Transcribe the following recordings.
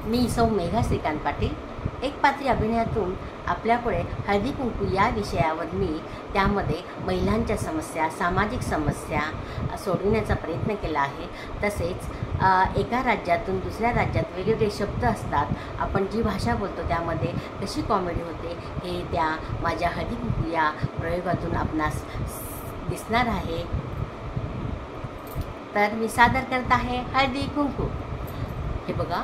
मी सौ मेघा श्रीकांत पाटील एक पात्री अभिनयातून आपल्यापुढे हळदी कुंकू या विषयावर मी त्यामध्ये महिलांच्या समस्या, सामाजिक समस्या सोडविण्याचा प्रयत्न केला आहे। तसेच एका राज्यातून दुसऱ्या राज्यात वेगवेगळे शब्द असतात, आपण जी भाषा बोलतो त्यामध्ये कशी कॉमेडी होते हे त्या माझ्या हळदी कुंकू या प्रयोगातून आपणास दिसणार आहे। तर मी सादर करत आहे हळदी कुंकू। हे बघा,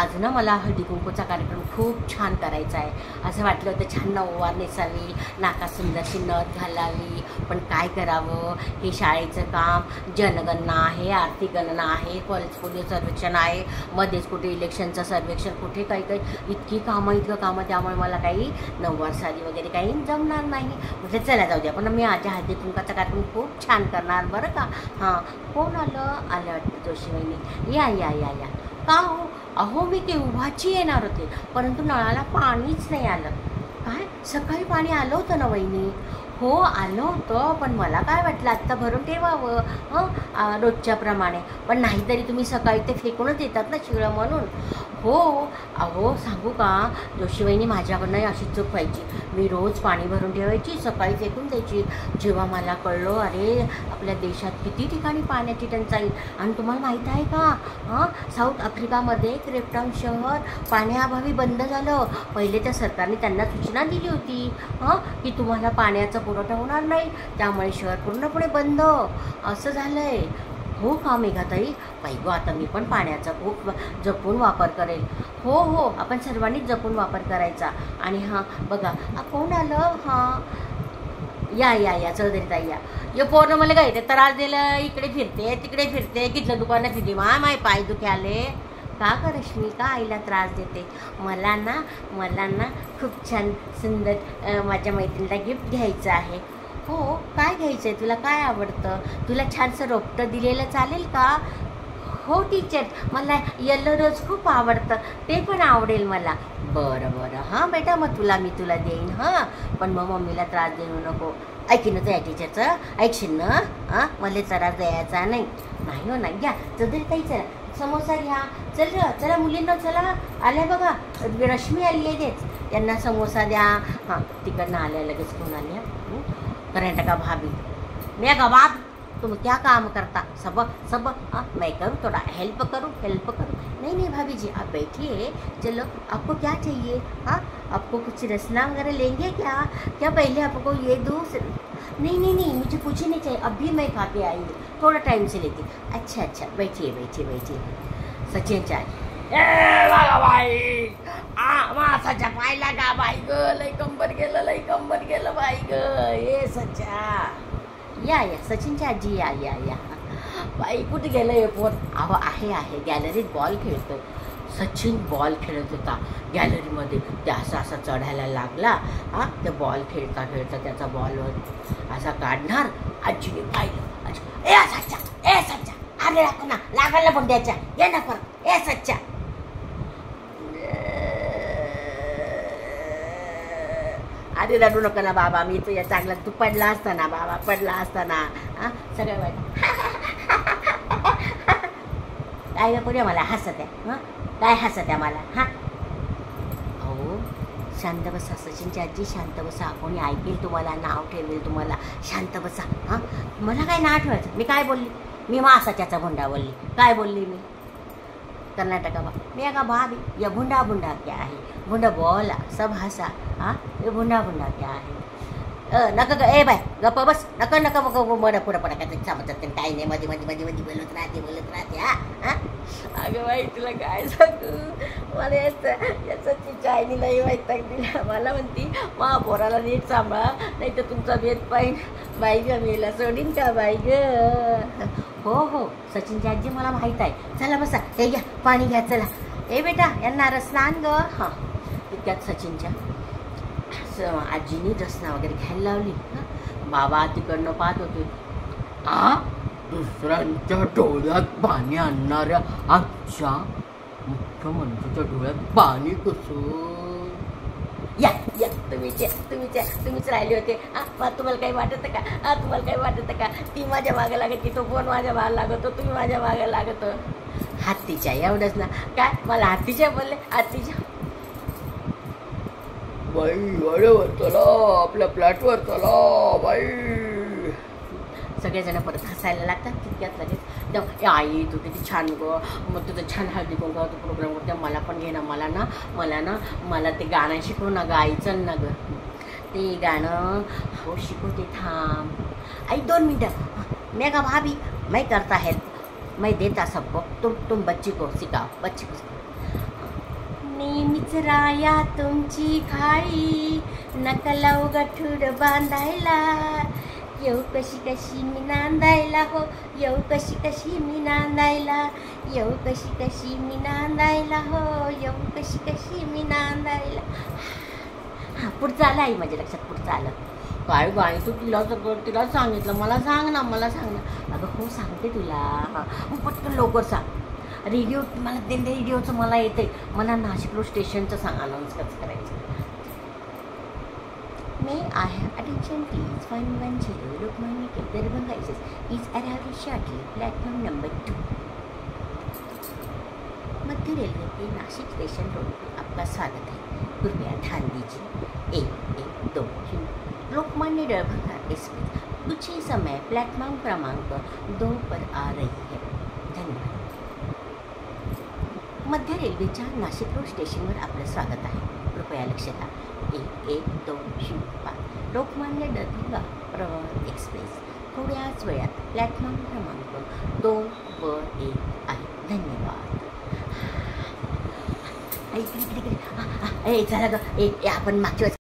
आज ना मला हळदी कुंकूचा कार्यक्रम खूप छान करायचा आहे। असं वाटलं होतं छान नऊवार नेसावी, नाकात सुंदरशी नथ घालावी, पण काय करावं, हे शाळेचं काम, जनगणना आहे, आर्थिक गणना आहे, पोलिओ सर्वेक्षण आहे, मध्येच कुठे इलेक्शनचं सर्वेक्षण, कुठे काही इतकी कामं, त्यामुळे मला काही नऊवार साडी वगैरे काही जमणार नाही। म्हणजे चला जाऊ द्या, पण मी माझ्या हळदी कुंकाचा कार्यक्रम खूप छान करणार बरं का। हां, कोण आलं वाटतं जोशी वहिनी, या या या या। का हो, अहो मी केव्हाची येणार होते, परंतु नळाला पाणीच नाही आलं। काय सकाळी पाणी आलं होतं ना वहिनी? हो आलं होतं, पण मला काय वाटलं आत्ता भरून ठेवावं रोजच्याप्रमाणे, पण नाहीतरी तुम्ही सकाळी ते फेकूनच देतात ना शिळं म्हणून। हो अहो सांगू का जोशीबाईंनी माझ्याकडनं अशी चूक व्हायची, मी रोज पाणी भरून ठेवायची, सकाळी फेकून द्यायची। जेव्हा मला कळलं अरे आपल्या देशात किती ठिकाणी पाण्याची टंचाई, आणि तुम्हाला माहीत आहे का साऊथ आफ्रिकामध्ये केपटाऊन शहर पाण्याअभावी बंद झालं। पहिले त्या सरकारने त्यांना सूचना दिली होती की तुम्हाला पाण्याचा पुरवठा होणार नाही, त्यामुळे शहर पूर्णपणे बंद असं झालं आहे। हो का मेघाताई? बाई गो, आता मी पण पाण्याचा खूप जपून वापर करेल। हो आपण सर्वांनीच जपून वापर करायचा। आणि हां बघा कोण आलं? हां या चौधरी या। ये पोरं मला काय ते त्रास दिलं, इकडे फिरते तिकडे फिरते, कितलं दुकानं फिरते, माय पाय दुख्याले। का ग रश्मी, का आईला त्रास देते? मला ना खूप छान सुंदर माझ्या मैत्रिणीला गिफ्ट घ्यायचं आहे। हो काय घ्यायचं आहे तुला? काय आवडतं तुला? छानसं रोपटं दिलेलं चालेल का? हो टीचर, मला येलो रोज खूप आवडतं, ते पण आवडेल मला। बरं हां बेटा, मग मी तुला देईन हां, पण मग मम्मीला त्रास देऊ नको। ऐकी ना त्या टीचरचं, ऐकशील ना मला त्रास द्यायचा नाही हो ना। घ्या चौधरी ताई, चला समोसा घ्या, चला मुलींना, चला आल्या बघा रश्मी आली आहे, तेच यांना समोसा द्या। हां तिकडनं आल्या लगेच, कोण आल्या? कर्नाटका भाभी। मैं गवाब, तुम क्या काम करता? सब मैं करूँ, थोड़ा हेल्प करूँ? नहीं भाभी जी आप बैठिए, चलो आपको क्या चाहिए? आपको कुछ रसना वगैरह लेंगे क्या पहले आपको ये दूँ? नहीं मुझे कुछ नहीं चाहिए, अभी मैं खा के आई हूँ, थोड़ा टाइम से लेती। अच्छा बैठिए। सचिन चाय बाई मासाच्या पाय लागा बाई ग, लई कंबर गेलं बाई ग। ये सच्चा या सचिनच्या आजी या बाई, कुठे गेलं हे पोर? अहो आहे गॅलरीत बॉल खेळतो। सचिन बॉल खेळत होता गॅलरीमध्ये, त्या असा चढायला लागला। ते बॉल खेळता त्याचा बॉलवर असा काढणार, आजीने पाहिलं, ए सच्चा अरे लागल ना पण द्यायच्या, ये ना परत, ए सच्चा। अरे रडू नको ना बाबा, मी तुझ्या चांगला, तू पडला असताना बाबा, सगळं वाईट। काय करूया मला हसत आहे? काय हसत आहे मला? अहो शांत बसा सचिनची आजी, शांत बसा, कोणी ऐकेल तुम्हाला, नाव ठेवेल तुम्हाला, शांत बसा। मला काय नाव ठेवायचं? मी काय बोलली? मी मासाच्याचा भुंडा बोलली। काय बोलली मी? कर्नाटका मैं का भाभी, ये भुंडा क्या है? भुंडा बोला सब हंसा। ये भुंडा क्या है? नका ए बाय गप्पा बस, नका मला पुढं पडा समजत काही नाही, मध्ये बोलत राहते। अगं बाई तुला काय सांगू, मला याचं चायनी नाही वैताग दिला। मला म्हणती मा पोराला नीट सांभाळा, नाही तर तुमचा भेद पाहिजे बाई ग, मेला सोडीन का बाई ग? हो सचिनची आजी मला माहीत आहे, चला बसा, हे घ्या पाणी घ्या, चला ए बेटा यांना रसना आण ग। इतक्यात सचिनच्या आजीने रसना वगैरे घ्यायला लावली। बाबा तिकडनं पाहत होते, दुसऱ्यांच्या डोळ्यात पाणी आणणाऱ्या आजच्या मुख्यमंत्रीच्या डोळ्यात पाणी कसं? या तुम्हीच राहिले होते। तुम्हाला काही वाटतं का? ती माझ्या मागे लागत, तो फोन माझ्या मागे लागतो, तुम्ही माझ्या मागे लागत। हत्तीच्या एवढंच ना. काय मला हत्तीच्या बोलले, हत्तीच्या. बाई गाड्यावर चला, आपल्या फ्लॅटवर चला बाई. सगळेजण परत हसायला लागतात तितक्यात लगेच. तेव्हा आई तू किती छान गं, मग तुझं छान हळदी कुंकवाचा प्रोग्राम करते, मला पण घे ना, मला ते गाणं शिकव ना गं आई, चल ना गं. ते गाणं हो शिकवते, थांब आई 2 मिनटं. मेगा भाभी मैं करता हेल्प, मैं देता सबको, तुम बच्ची को सिखाओ, बच्ची को सिखाओ. नेहमीच राया तुमची खाई, नका लावू गठूड बांधायला, येऊ कशी कशी मी नांदायला हो, येऊ कशी कशी मी नांदायला, येऊ कशी कशी मी नांदायला हो, येऊ कशी कशी मी नांदायला. हां पुढचं आलं आई माझ्या लक्षात, पुढचं आलं. काय गाणी तू तिला सांगितलं, मला सांग ना, मला सांग ना. अगं हो सांगते तुला, हां पटकन लवकर सांग. रेडिओ मला दिल्ली रेडिओचं मला येते, मला नाशिक रोड स्टेशनचं सांग, अनाऊन्स कसं करायचं. May I have attention please, 110 Lokmanya Tilak Darbhanga is arriving shortly, platform number 2. मध्य रेलवे के नासिक स्टेशन रोड पर आपका स्वागत है, कृपया ध्यान दीजिए. 112 लोकमान्य दरभंगा एक्सप्रेस कुछ ही समय प्लेटफॉर्म क्रमांक 2 पर आ रही है. धन्यवाद. मध्य रेल्वेच्या नाशिक रोड स्टेशनवर आपलं स्वागत आहे, कृपया लक्ष द्या. 11205 लोकमान्य दरभंगा प्रवाह एक्सप्रेस थोड्याच वेळात प्लॅटफॉर्म क्रमांक 2 वर येत आहे. धन्यवाद. इकडे चला ग, आपण मागच्या वेळेस